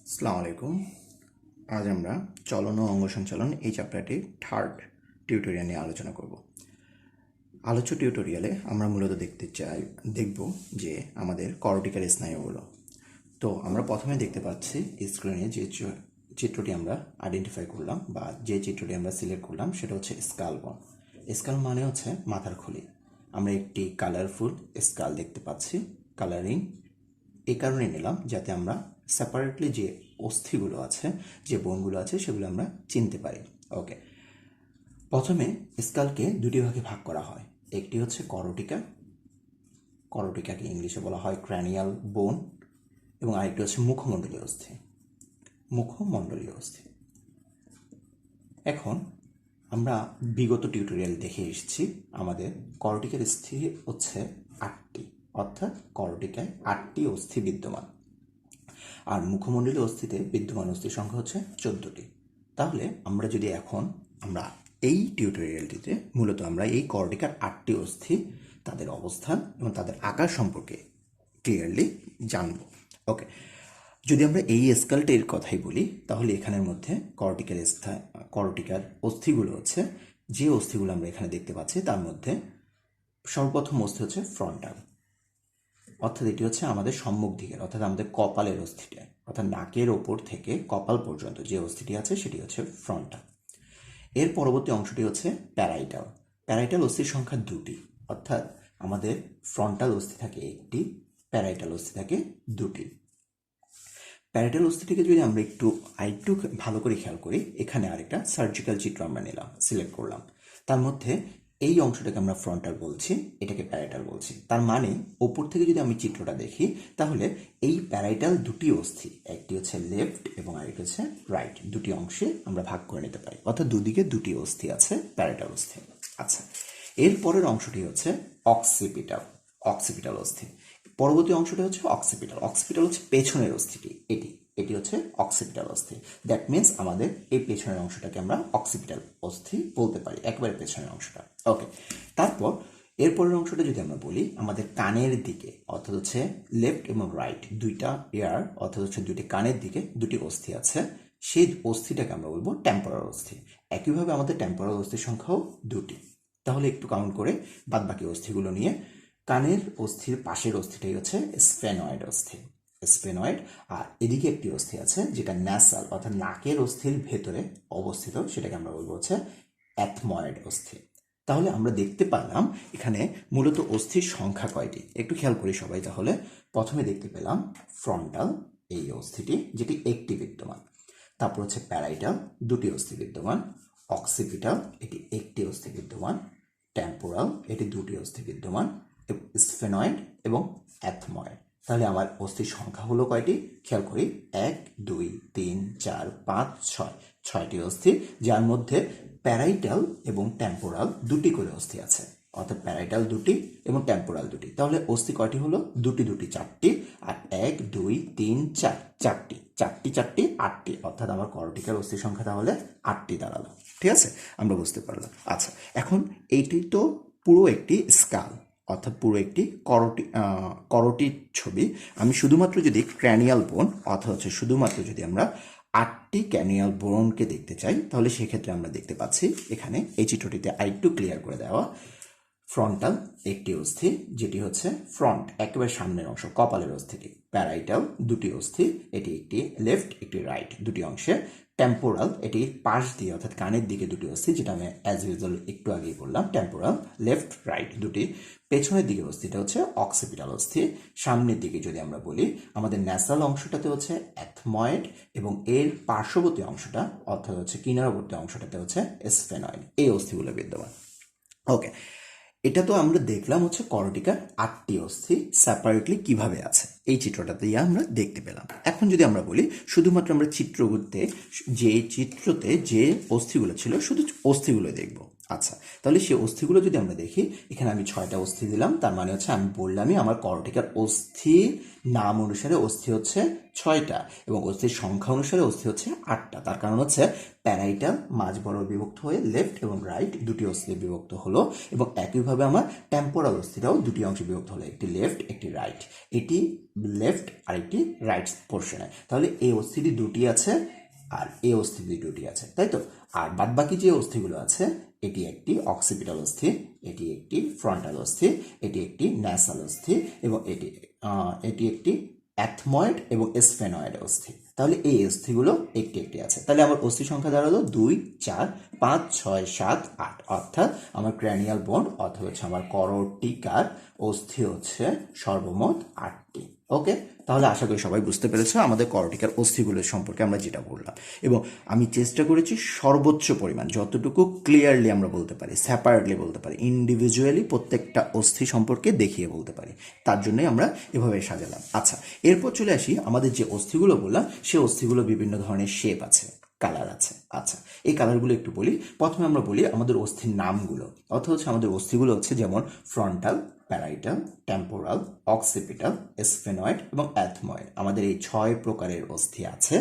আসসালামু আলাইকুম। আজ আমরা চলন ও অঙ্গ সঞ্চালন এই চ্যাপ্টারটির থার্ড টিউটোরিয়াল নিয়ে আলোচনা করব। আলোচ্য টিউটোরিয়ালে আমরা মূলত দেখব যে আমাদের করটিক্যাল স্নায়ুগুলো। তো আমরা প্রথমে দেখতে পাচ্ছি স্ক্রিনে যে চিত্রটি আমরা আইডেন্টিফাই করলাম বা যে চিত্রটি আমরা সিলেক্ট করলাম সেটা হচ্ছে স্কাল বোন। স্কাল মানে হচ্ছে মাথার খুলি। আমরা একটি কালারফুল স্কাল দেখতে পাচ্ছি। কালারিং এই কারণে নিলাম যাতে আমরা সেপারেটলি যে অস্থিগুলো আছে, যে বোনগুলো আছে, সেগুলো আমরা চিনতে পারি। ওকে, প্রথমে স্কালকে দুটি ভাগে ভাগ করা হয়। একটি হচ্ছে করটিকা, করটিকাকে ইংলিশে বলা হয় ক্র্যানিয়াল বোন, এবং আরেকটি হচ্ছে মুখমণ্ডলীয় অস্থি, মুখমণ্ডলীয় অস্থি। এখন আমরা বিগত টিউটোরিয়াল দেখে এসেছি আমাদের করটিকাল অস্থি হচ্ছে 8টি, অর্থাৎ করটিকায় 8টি অস্থি বিদ্যমান, আর মুখমণ্ডলীয় অস্থিতে বিদ্যমান অস্থির সংখ্যা হচ্ছে 14টি। তাহলে আমরা যদি আমরা এই টিউটোরিয়ালটিতে মূলত আমরা এই করটিকার 8টি অস্থি, তাদের অবস্থান এবং তাদের আকার সম্পর্কে ক্লিয়ারলি জানব। ওকে, যদি আমরা এই স্কেলটির কথাই বলি তাহলে এখানের মধ্যে করটিকার অস্থিগুলো হচ্ছে, যে অস্থিগুলো আমরা এখানে দেখতে পাচ্ছি তার মধ্যে সর্বপ্রথম অস্থি হচ্ছে ফ্রন্টাল, অর্থাৎ এটি হচ্ছে আমাদের সম্মুখ দিকের, অর্থাৎ আমাদের কপালের অস্থিটা, অর্থাৎ নাকের ওপর থেকে কপাল পর্যন্ত যে অস্থিটি আছে সেটি হচ্ছে ফ্রন্টাল। এর পরবর্তী অংশটি হচ্ছে প্যারাইটাল। প্যারাইটাল অস্থির সংখ্যা 2টি, অর্থাৎ আমাদের ফ্রন্টাল অস্থি থাকে 1টি, প্যারাইটাল অস্থি থাকে 2টি। প্যারাইটাল অস্থিটিকে যদি আমরা একটু ভালো করে খেয়াল করি, এখানে আরেকটা সার্জিক্যাল চিত্র আমরা সিলেক্ট করলাম। তার মধ্যে এই অংশটাকে আমরা ফ্রন্টাল বলছি, এটাকে প্যারাইটাল বলছি। তার মানে ওপর থেকে যদি আমি চিত্রটা দেখি তাহলে এই প্যারাইটাল দুটি অস্থি, একটি হচ্ছে লেফট এবং আরেকটি হচ্ছে রাইট, দুটি অংশে আমরা ভাগ করে নিতে পারি, অর্থাৎ দুদিকে দুটি অস্থি আছে প্যারাইটাল অস্থি। আচ্ছা, এর পরের অংশটি হচ্ছে অক্সিপিটাল, অক্সিপিটাল অস্থি। পরবর্তী অংশটা হচ্ছে অক্সিপিটাল। অক্সিপিটাল হচ্ছে পেছনের অস্থিটি, এটি হচ্ছে অক্সিপিটাল অস্থি। দ্যাট মিনস আমাদের এই পেছনের অংশটাকে আমরা অক্সিপিটাল অস্থি বলতে পারি, একেবারে পেছনের অংশটা। ওকে, তারপর এরপরের অংশটা যদি আমরা বলি, আমাদের কানের দিকে, অর্থাৎ হচ্ছে লেফট এবং রাইট দুইটা এয়ার, অর্থাৎ হচ্ছে দুটি কানের দিকে দুটি অস্থি আছে, সেই অস্থিটাকে আমরা বলবো টেম্পোরাল অস্থি। একইভাবে আমাদের টেম্পোরাল অস্থির সংখ্যাও 2টি। তাহলে একটু কাউন্ট করে বাদ বাকি অস্থিগুলো নিয়ে, কানের অস্থির পাশের অস্থিটাই হচ্ছে স্ফেনয়েড অস্থি, স্ফেনয়েড। আর এদিকে একটি অস্থি আছে যেটা ন্যাসাল, অর্থাৎ নাকের অস্থির ভেতরে অবস্থিত, সেটাকে আমরা বলবো হচ্ছে অ্যাথময়েড অস্থি। তাহলে আমরা দেখতে পেলাম এখানে মূলত অস্থির সংখ্যা কয়টি, একটু খেয়াল করি সবাই। তাহলে প্রথমে দেখতে পেলাম ফ্রন্টাল, এই অস্থিটি যেটি একটি বিদ্যমান। তারপর হচ্ছে প্যারাইটাল, দুটি অস্থি বিদ্যমান। অক্সিপিটাল, এটি একটি অস্থি বিদ্যমান। টেম্পোরাল, এটি দুটি অস্থি বিদ্যমান। স্ফেনয়েড এবং অ্যাথময়েড। তাহলে আমার অস্থির সংখ্যা হলো কয়টি, খেয়াল করি, 1 2 3 4 5 6, 6টি অস্থি, যার মধ্যে প্যারাইটাল এবং টেম্পোরাল দুটি করে অস্থি আছে, অর্থাৎ প্যারাইটাল দুটি এবং টেম্পোরাল দুটি। তাহলে অস্থি কয়টি হলো, দুটি 4টি, আর 1 2 3 4, 4টি, 4টি 4টি 8টি, অর্থাৎ আমার করটিকাল অস্থির সংখ্যা তাহলে 8টি দাঁড়ালো। ঠিক আছে, আমরা বুঝতে পারলাম। আচ্ছা, এখন এইটি তো পুরো একটি স্কাল, অর্থাৎ পুরো একটি করটির ছবি। আমি শুধুমাত্র যদি ক্র্যানিয়াল বোন, অর্থাৎ হচ্ছে শুধুমাত্র যদি আমরা 8টি ক্র্যানিয়াল বোনকে দেখতে চাই, তাহলে সেক্ষেত্রে আমরা দেখতে পাচ্ছি এখানে এই চিত্রটিতে আরেকটু ক্লিয়ার করে দেওয়া। ফ্রন্টাল একটি অস্থি, যেটি হচ্ছে ফ্রন্ট, একেবারে সামনের অংশ, কপালের অস্থিটি। প্যারাইটাল দুটি অস্থি, এটি একটি লেফট একটি রাইট, দুটি অংশে। টেম্পোরাল, এটি পাশ দিয়ে, অর্থাৎ কানের দিকে দুটি অস্থি, যেটা আমি অ্যাজ ইউজুয়াল একটু আগেই বললাম। টেম্পোরাল লেফট রাইট দুটি। পেছনের দিকে অস্থিটা হচ্ছে অক্সিপিটাল অস্থি। সামনের দিকে যদি আমরা বলি, আমাদের ন্যাসাল অংশটাতে হচ্ছে অ্যাথময়েড, এবং এর পার্শ্ববর্তী অংশটা, অর্থাৎ হচ্ছে কিনারবর্তী অংশটাতে হচ্ছে স্ফেনয়েড। এই অস্থিগুলো বিদ্যমান। ওকে, এটা তো আমরা দেখলাম হচ্ছে করটিকার 8টি অস্থি সেপারেটলি কিভাবে আছে, এই চিত্রটা দিয়ে আমরা দেখতে পেলাম। এখন যদি আমরা বলি শুধুমাত্র আমরা চিত্রতে যে অস্থিগুলো ছিল শুধু অস্থিগুলো দেখব, আচ্ছা, তাহলে সেই অস্থিগুলো যদি আমরা দেখি, এখানে আমি 6টা অস্থি দিলাম, তার মানে হচ্ছে আমি বললামই আমার করটিকার অস্থির নাম অনুসারে অস্থি হচ্ছে 6টা এবং অস্থির সংখ্যা অনুসারে অস্থি হচ্ছে 8টা। তার কারণ হচ্ছে প্যারাইটাল মাঝ বরাবর বিভক্ত হয়ে লেফট এবং রাইট দুটি অস্থিতে বিভক্ত হলো, এবং একইভাবে আমার টেম্পোরাল অস্থিটাও দুটি অংশে বিভক্ত হলো, একটি লেফট একটি রাইট। এটি লেফট আর একটি রাইট পোর্শনে। তাহলে এই অস্থিটি দুটি আছে আর এই অস্থিটি দুটি আছে, তাই তো। আর বাদবাকি যে অস্থিগুলো আছে, এটি একটি অক্সিপিটাল অস্থি, এটি একটি ফ্রন্টাল অস্থি, এটি একটি ন্যাসাল অস্থি এবং এটি একটি অ্যাথময়েড এবং স্ফেনয়েড অস্থি। তাহলে এই অস্থিগুলো একটি একটি আছে। তাহলে আমার অস্থি সংখ্যা দাঁড়ালো 2, 4, 5, 6, 7, 8, অর্থাৎ আমার ক্র্যানিয়াল বোন অথবা হচ্ছে আমার করটিকার অস্থি হচ্ছে সর্বমোট 8টি। ওকে, তাহলে আশা করি সবাই বুঝতে পেরেছো আমাদের করটিকার অস্থিগুলোর সম্পর্কে আমরা যেটা বললাম, এবং আমি চেষ্টা করেছি সর্বোচ্চ পরিমাণ যতটুকু ক্লিয়ারলি আমরা বলতে পারি, সেপারেটলি বলতে পারি, ইন্ডিভিজুয়ালি প্রত্যেকটা অস্থি সম্পর্কে দেখিয়ে বলতে পারি, তার জন্যই আমরা এভাবে সাজালাম। আচ্ছা, এরপর চলে আসি আমাদের যে অস্থিগুলো বললাম, সে অস্থিগুলো বিভিন্ন ধরনের শেপ আছে, কালার আছে। আচ্ছা, এই কালারগুলো একটু বলি। প্রথমে আমরা বলি আমাদের অস্থির নামগুলো, অর্থাৎ হচ্ছে আমাদের অস্থিগুলো হচ্ছে যেমন frontal, parietal, temporal, occipital, sphenoid এবং অ্যাথময়েড। আমাদের এই 6 প্রকারের অস্থি আছে।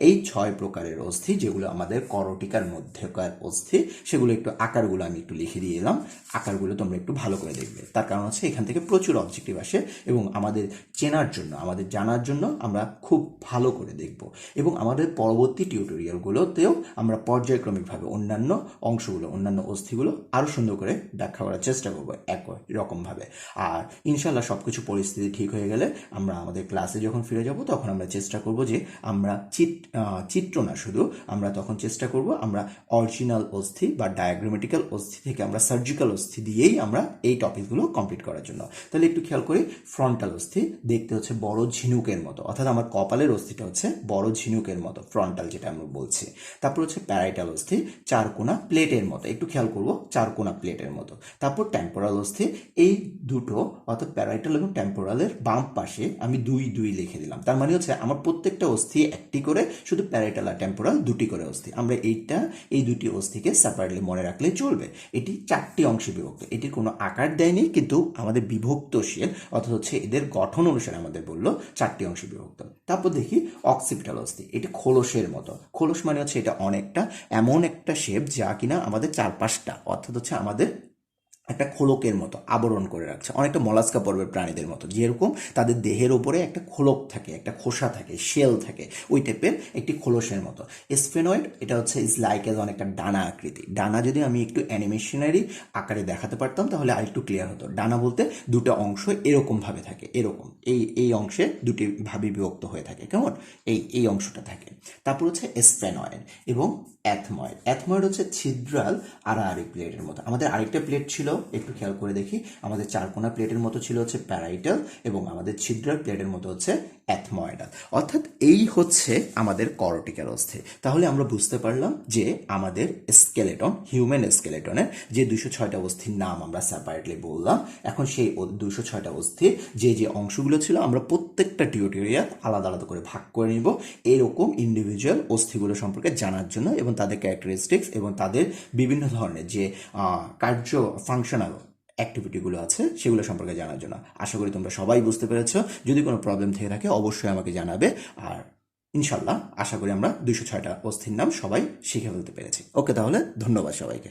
এই 6 প্রকারের অস্থি যেগুলো আমাদের করটিকার মধ্যকার অস্থি, সেগুলো একটু আকারগুলো আমি একটু লিখে দিয়ে এলাম। আকারগুলো তোমরা একটু ভালো করে দেখবে, তার কারণ হচ্ছে এখান থেকে প্রচুর অবজেক্টিভ আসে এবং আমাদের চেনার জন্য, আমাদের জানার জন্য আমরা খুব ভালো করে দেখব, এবং আমাদের পরবর্তী টিউটোরিয়ালগুলোতেও আমরা পর্যায়ক্রমিকভাবে অন্যান্য অংশগুলো, অন্যান্য অস্থিগুলো আরও সুন্দর করে ব্যাখ্যা করার চেষ্টা করবো একই রকমভাবে। আর ইনশাল্লাহ সব কিছু পরিস্থিতি ঠিক হয়ে গেলে আমরা আমাদের ক্লাসে যখন ফিরে যাব তখন আমরা চেষ্টা করব যে আমরা চিত্র না শুধু, আমরা তখন চেষ্টা করব আমরা অরিজিনাল অস্থি বা ডায়াগ্রামেটিক্যাল অস্থি থেকে আমরা সার্জিক্যাল অস্থি দিয়েই আমরা এই টপিকগুলো কমপ্লিট করার জন্য। তাহলে একটু খেয়াল করি, ফ্রন্টাল অস্থি দেখতে হচ্ছে বড় ঝিনুকের মতো, অর্থাৎ আমার কপালের অস্থিটা হচ্ছে বড় ঝিনুকের মতো, ফ্রন্টাল যেটা আমরা বলছি। তারপর হচ্ছে প্যারাইটাল অস্থি, চারকোনা প্লেটের মতো, একটু খেয়াল করব, চারকোনা প্লেটের মতো। তারপর টেম্পোরাল অস্থি, এই দুটো অর্থাৎ প্যারাইটাল এবং টেম্পোরালের বাম পাশে আমি 2, 2 লিখে দিলাম, তার মানে হচ্ছে আমার প্রত্যেকটা অস্থি একটি করে, শুধু প্যারাইটাল আর টেম্পোরাল দুটি করে অস্থি। আমরা এই দুটি অস্থিকে সেপারেটলি মনে রাখলে চলবে। এটি 4টি অংশে বিভক্ত, এটির কোনো আকার দেয়নি, কিন্তু আমাদের বিভক্তশীল অর্থাৎ হচ্ছে এদের গঠন অনুসারে আমাদের বললো 4টি অংশে বিভক্ত। তারপর দেখি অক্সিপিটাল অস্থি, এটি খোলসের মতো। খোলস মানে হচ্ছে এটা অনেকটা এমন একটা শেপ যা কিনা আমাদের চারপাশটা অর্থাৎ হচ্ছে আমাদের একটা খোলকের মতো আবরণ করে রাখছে, অনেকটা মলাস্কা পর্বের প্রাণীদের মতো, যেরকম তাদের দেহের ওপরে একটা খোলক থাকে, একটা খোসা থাকে, শেল থাকে, ওই টাইপের একটি খোলসের মতো। স্ফেনয়েড, এটা হচ্ছে ইজ লাইক এজ অনেকটা ডানা আকৃতি। ডানা যদি আমি একটু অ্যানিমেশনারি আকারে দেখাতে পারতাম তাহলে আরেকটু ক্লিয়ার হতো। ডানা বলতে দুটো অংশ এরকম ভাবে থাকে, এরকম এই অংশে দুটি ভাবে বিভক্ত হয়ে থাকে, কেমন এই অংশটা থাকে। তারপর হচ্ছে স্ফেনয়েড এবং অ্যাথময়েড। অ্যাথময়েড হচ্ছে ছিদ্রাল আড়াআড়ি প্লেটের মতো। আমাদের আরেকটা প্লেট ছিল, একটু খেয়াল করে দেখি, আমাদের চারকোনা প্লেটের মতো ছিল হচ্ছে প্যারাইটাল এবং আমাদের ছিদ্রাল প্লেটের মতো হচ্ছে অ্যাথময়েডাল। অর্থাৎ এই হচ্ছে আমাদের করটিকাল অস্থি। তাহলে আমরা বুঝতে পারলাম যে আমাদের স্কেলেটন, হিউম্যান স্কেলেটনের যে 206টা অস্থির নাম আমরা সেপারেটলি বললাম, এখন সেই 206টা অস্থির যে অংশগুলো ছিল আমরা প্রত্যেকটা টিউটোরিয়াল আলাদা আলাদা করে ভাগ করে নিব এরকম ইন্ডিভিজুয়াল অস্থিগুলো সম্পর্কে জানার জন্য, এবং তাদের ক্যারেক্টারিস্টিক্স এবং তাদের বিভিন্ন ধরনের যে ফাংশনাল অ্যাক্টিভিটিগুলো আছে সেগুলো সম্পর্কে জানার জন্য। আশা করি তোমরা সবাই বুঝতে পেরেছো। যদি কোনো প্রবলেম থেকে থাকে অবশ্যই আমাকে জানাবে, আর ইনশাল্লাহ আশা করি আমরা 206টা অস্থির নাম সবাই শিখে ফেলতে পেরেছি। ওকে, তাহলে ধন্যবাদ সবাইকে।